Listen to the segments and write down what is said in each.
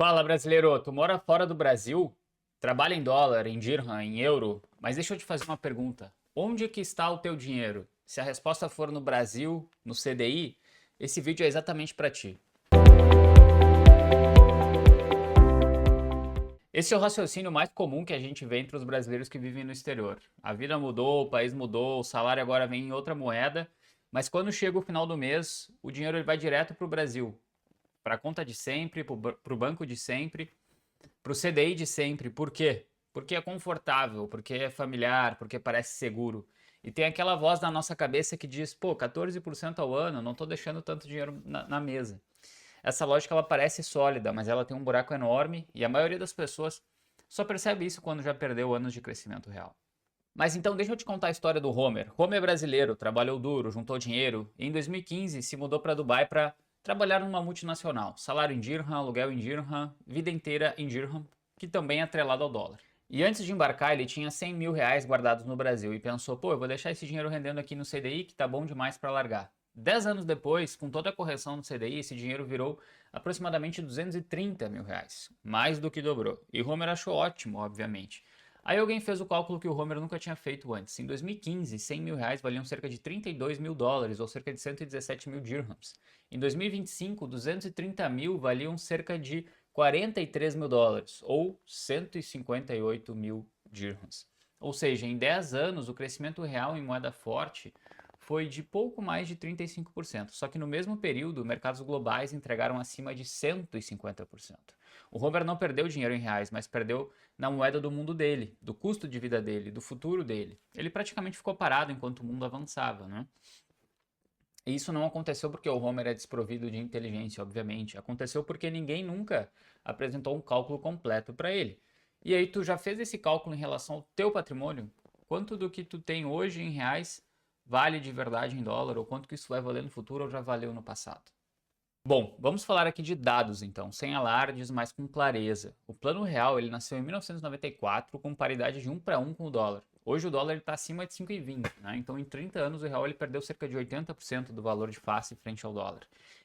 Fala, brasileiro. Tu mora fora do Brasil? Trabalha em dólar, em dirham, em euro? Mas deixa eu te fazer uma pergunta. Onde que está o teu dinheiro? Se a resposta for no Brasil, no CDI, esse vídeo é exatamente para ti. Esse é o raciocínio mais comum que a gente vê entre os brasileiros que vivem no exterior. A vida mudou, o país mudou, o salário agora vem em outra moeda, mas quando chega o final do mês, o dinheiro ele vai direto para o Brasil, para a conta de sempre, para o banco de sempre, para o CDI de sempre. Por quê? Porque é confortável, porque é familiar, porque parece seguro. E tem aquela voz na nossa cabeça que diz, pô, 14% ao ano, não estou deixando tanto dinheiro na mesa. Essa lógica ela parece sólida, mas ela tem um buraco enorme e a maioria das pessoas só percebe isso quando já perdeu anos de crescimento real. Mas então deixa eu te contar a história do Homer. Homer é brasileiro, trabalhou duro, juntou dinheiro e em 2015 se mudou para Dubai para trabalhar numa multinacional. Salário em dirham, aluguel em dirham, vida inteira em dirham, que também é atrelado ao dólar. E antes de embarcar, ele tinha 100 mil reais guardados no Brasil e pensou, pô, eu vou deixar esse dinheiro rendendo aqui no CDI que tá bom demais para largar. 10 anos depois, com toda a correção do CDI, esse dinheiro virou aproximadamente 230 mil reais, mais do que dobrou. E Homer achou ótimo, obviamente. Aí alguém fez o cálculo que o Homer nunca tinha feito antes. Em 2015, 100 mil reais valiam cerca de 32 mil dólares, ou cerca de 117 mil dirhams. Em 2025, 230 mil valiam cerca de 43 mil dólares, ou 158 mil dirhams. Ou seja, em 10 anos, o crescimento real em moeda forte foi de pouco mais de 35%. Só que no mesmo período, mercados globais entregaram acima de 150%. O Homer não perdeu dinheiro em reais, mas perdeu na moeda do mundo dele, do custo de vida dele, do futuro dele. Ele praticamente ficou parado enquanto o mundo avançava, né? E isso não aconteceu porque o Homer é desprovido de inteligência, obviamente. Aconteceu porque ninguém nunca apresentou um cálculo completo para ele. E aí tu já fez esse cálculo em relação ao teu patrimônio? Quanto do que tu tem hoje em reais vale de verdade em dólar? Ou quanto que isso vai valer no futuro ou já valeu no passado? Bom, vamos falar aqui de dados então, sem alardes, mas com clareza. O Plano Real ele nasceu em 1994 com paridade de 1 para 1 com o dólar. Hoje o dólar está acima de 5,20, né? Então em 30 anos o real ele perdeu cerca de 80% do valor de face frente ao dólar.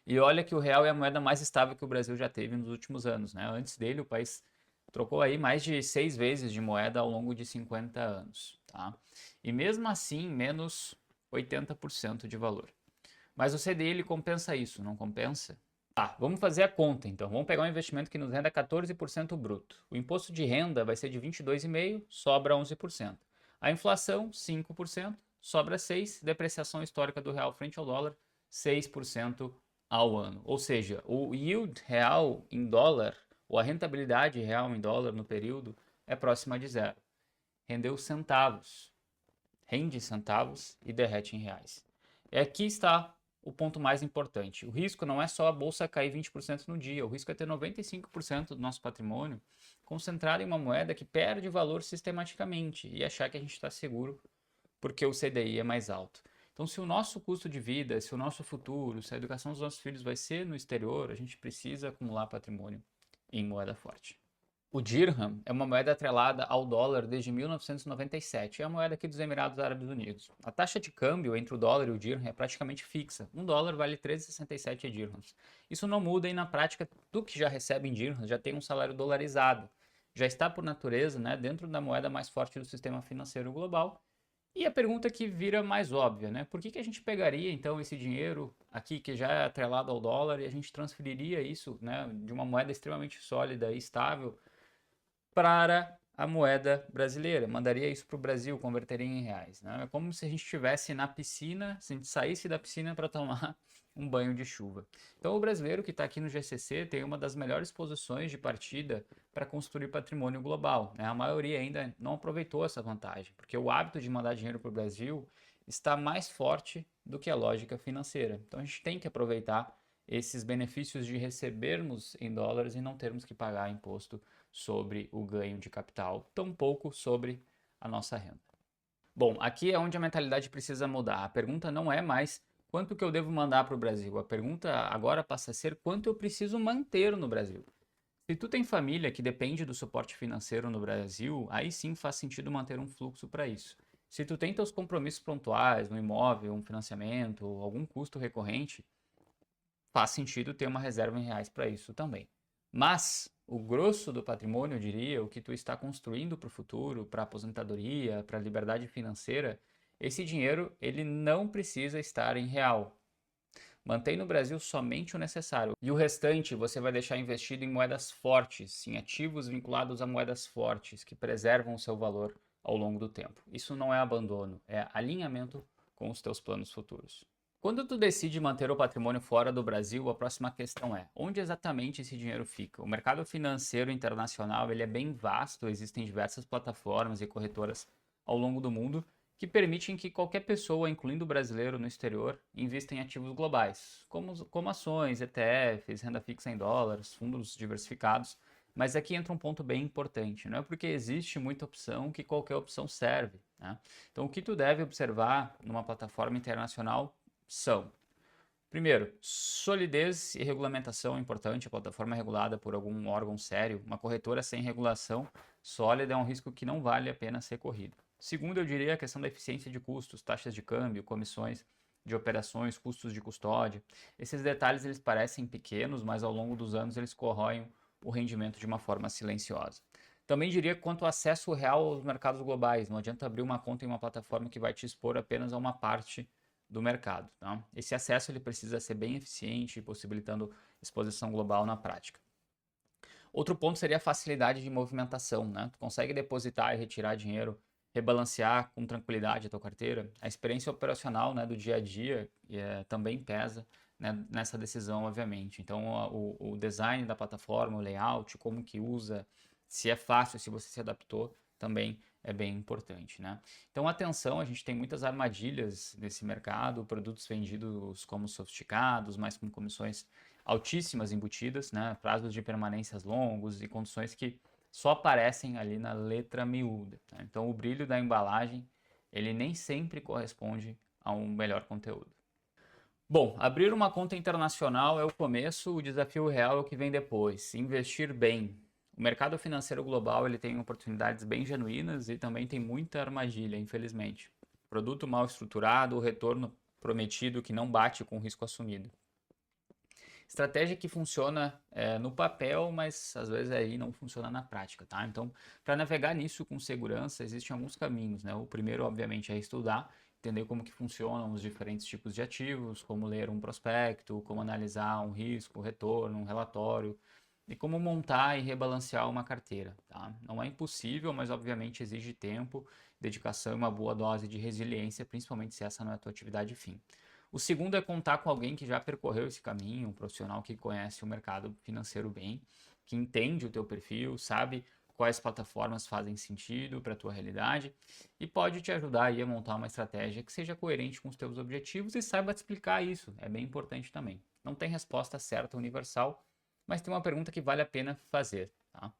E olha que o real é a moeda mais estável que o Brasil já teve nos últimos anos, né? Antes dele o país trocou aí mais de 6 vezes de moeda ao longo de 50 anos, tá? E mesmo assim menos 80% de valor. Mas o CDI ele compensa isso, não compensa? Tá, vamos fazer a conta então. Vamos pegar um investimento que nos renda 14% bruto. O imposto de renda vai ser de 22,5%, sobra 11%. A inflação, 5%, sobra 6%. Depreciação histórica do real frente ao dólar, 6% ao ano. Ou seja, o yield real em dólar, ou a rentabilidade real em dólar no período, é próxima de zero. Rendeu centavos. Rende centavos e derrete em reais. E aqui está o ponto mais importante. O risco não é só a bolsa cair 20% no dia, o risco é ter 95% do nosso patrimônio concentrado em uma moeda que perde valor sistematicamente e achar que a gente está seguro porque o CDI é mais alto. Então, se o nosso custo de vida, se o nosso futuro, se a educação dos nossos filhos vai ser no exterior, a gente precisa acumular patrimônio em moeda forte. O dirham é uma moeda atrelada ao dólar desde 1997. É a moeda aqui dos Emirados Árabes Unidos. A taxa de câmbio entre o dólar e o dirham é praticamente fixa. Um dólar vale 13,67 dirhams. Isso não muda e na prática tu que já recebe em dirhams já tem um salário dolarizado. Já está por natureza, né, dentro da moeda mais forte do sistema financeiro global. E a pergunta que vira mais óbvia, né? Por que a gente pegaria então esse dinheiro aqui que já é atrelado ao dólar e a gente transferiria isso, né, de uma moeda extremamente sólida e estável para a moeda brasileira, mandaria isso para o Brasil, converteria em reais, né? É como se a gente estivesse na piscina, se a gente saísse da piscina para tomar um banho de chuva. Então o brasileiro que está aqui no GCC tem uma das melhores posições de partida para construir patrimônio global, né? A maioria ainda não aproveitou essa vantagem, porque o hábito de mandar dinheiro para o Brasil está mais forte do que a lógica financeira. Então a gente tem que aproveitar esses benefícios de recebermos em dólares e não termos que pagar imposto sobre o ganho de capital, tampouco sobre a nossa renda. Bom, aqui é onde a mentalidade precisa mudar. A pergunta não é mais quanto que eu devo mandar para o Brasil. A pergunta agora passa a ser quanto eu preciso manter no Brasil. Se tu tem família que depende do suporte financeiro no Brasil, aí sim faz sentido manter um fluxo para isso. Se tu tem teus compromissos pontuais, um imóvel, um financiamento, algum custo recorrente, faz sentido ter uma reserva em reais para isso também. Mas o grosso do patrimônio, eu diria, o que tu está construindo para o futuro, para a aposentadoria, para a liberdade financeira, esse dinheiro ele não precisa estar em real. Mantém no Brasil somente o necessário. E o restante você vai deixar investido em moedas fortes, em ativos vinculados a moedas fortes, que preservam o seu valor ao longo do tempo. Isso não é abandono, é alinhamento com os teus planos futuros. Quando tu decide manter o patrimônio fora do Brasil, a próxima questão é: onde exatamente esse dinheiro fica? O mercado financeiro internacional ele é bem vasto, existem diversas plataformas e corretoras ao longo do mundo que permitem que qualquer pessoa, incluindo o brasileiro no exterior, invista em ativos globais, como ações, ETFs, renda fixa em dólares, fundos diversificados. Mas aqui entra um ponto bem importante, não é porque existe muita opção que qualquer opção serve, né? Então o que tu deve observar numa plataforma internacional são: primeiro, solidez e regulamentação é importante. A plataforma é regulada por algum órgão sério. Uma corretora sem regulação sólida é um risco que não vale a pena ser corrido. Segundo, eu diria a questão da eficiência de custos, taxas de câmbio, comissões de operações, custos de custódia. Esses detalhes eles parecem pequenos, mas ao longo dos anos eles corroem o rendimento de uma forma silenciosa. Também diria que quanto ao acesso real aos mercados globais, não adianta abrir uma conta em uma plataforma que vai te expor apenas a uma parte do mercado. Tá? Esse acesso ele precisa ser bem eficiente, possibilitando exposição global na prática. Outro ponto seria a facilidade de movimentação. Né? Tu consegue depositar e retirar dinheiro, rebalancear com tranquilidade a tua carteira. A experiência operacional, né, do dia a dia também pesa, né, nessa decisão, obviamente. Então, o design da plataforma, o layout, como que usa, se é fácil, se você se adaptou, também é bem importante, né? Então, atenção, a gente tem muitas armadilhas nesse mercado, produtos vendidos como sofisticados, mas com comissões altíssimas embutidas, né? Prazos de permanências longos e condições que só aparecem ali na letra miúda. Né? Então, o brilho da embalagem, ele nem sempre corresponde a um melhor conteúdo. Bom, abrir uma conta internacional é o começo, o desafio real é o que vem depois. Investir bem. O mercado financeiro global ele tem oportunidades bem genuínas e também tem muita armadilha, infelizmente. Produto mal estruturado, o retorno prometido que não bate com o risco assumido. Estratégia que funciona no papel, mas às vezes aí não funciona na prática, tá? Então, para navegar nisso com segurança, existem alguns caminhos, né? O primeiro, obviamente, é estudar, entender como que funcionam os diferentes tipos de ativos, como ler um prospecto, como analisar um risco, retorno, um relatório, e como montar e rebalancear uma carteira, tá? Não é impossível, mas obviamente exige tempo, dedicação e uma boa dose de resiliência, principalmente se essa não é a tua atividade fim. O segundo é contar com alguém que já percorreu esse caminho, um profissional que conhece o mercado financeiro bem, que entende o teu perfil, sabe quais plataformas fazem sentido para a tua realidade e pode te ajudar aí a montar uma estratégia que seja coerente com os teus objetivos e saiba te explicar isso. É bem importante também. Não tem resposta certa universal, mas tem uma pergunta que vale a pena fazer, tá?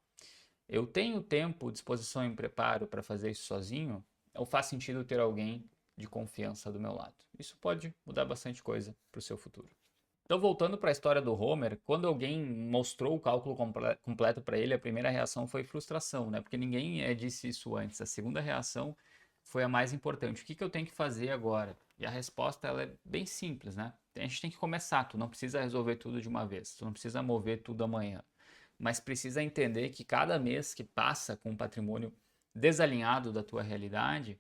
Eu tenho tempo, disposição e preparo para fazer isso sozinho? Ou faz sentido ter alguém de confiança do meu lado? Isso pode mudar bastante coisa para o seu futuro. Então, voltando para a história do Homer, quando alguém mostrou o cálculo completo para ele, a primeira reação foi frustração, né? Porque ninguém disse isso antes. A segunda reação foi a mais importante. O que eu tenho que fazer agora? E a resposta ela é bem simples, né? A gente tem que começar. Tu não precisa resolver tudo de uma vez. Tu não precisa mover tudo amanhã. Mas precisa entender que cada mês que passa com um patrimônio desalinhado da tua realidade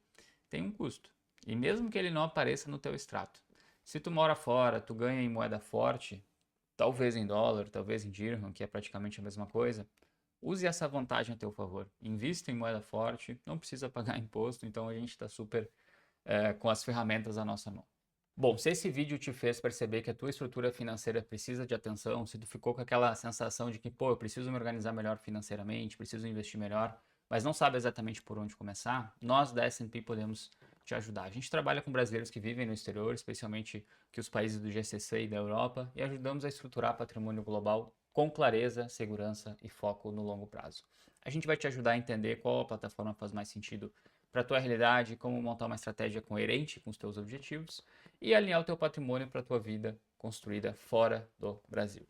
tem um custo. E mesmo que ele não apareça no teu extrato. Se tu mora fora, tu ganha em moeda forte, talvez em dólar, talvez em dirham, que é praticamente a mesma coisa, use essa vantagem a teu favor. Invista em moeda forte, não precisa pagar imposto, então a gente está super com as ferramentas à nossa mão. Bom, se esse vídeo te fez perceber que a tua estrutura financeira precisa de atenção, se tu ficou com aquela sensação de que, pô, eu preciso me organizar melhor financeiramente, preciso investir melhor, mas não sabe exatamente por onde começar, nós da S&P podemos te ajudar. A gente trabalha com brasileiros que vivem no exterior, especialmente que os países do GCC e da Europa, e ajudamos a estruturar patrimônio global com clareza, segurança e foco no longo prazo. A gente vai te ajudar a entender qual a plataforma faz mais sentido para a tua realidade, como montar uma estratégia coerente com os teus objetivos e alinhar o teu patrimônio para a tua vida construída fora do Brasil.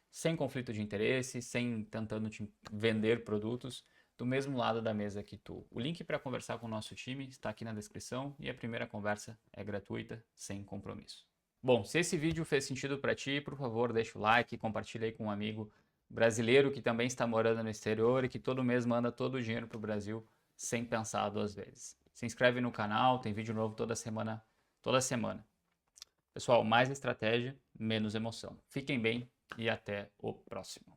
Sem conflito de interesse, sem tentando te vender produtos, do mesmo lado da mesa que tu. O link para conversar com o nosso time está aqui na descrição e a primeira conversa é gratuita, sem compromisso. Bom, se esse vídeo fez sentido para ti, por favor, deixa o like, compartilha aí com um amigo brasileiro que também está morando no exterior e que todo mês manda todo o dinheiro para o Brasil sem pensar duas vezes. Se inscreve no canal, tem vídeo novo toda semana. Toda semana. Pessoal, mais estratégia, menos emoção. Fiquem bem e até o próximo.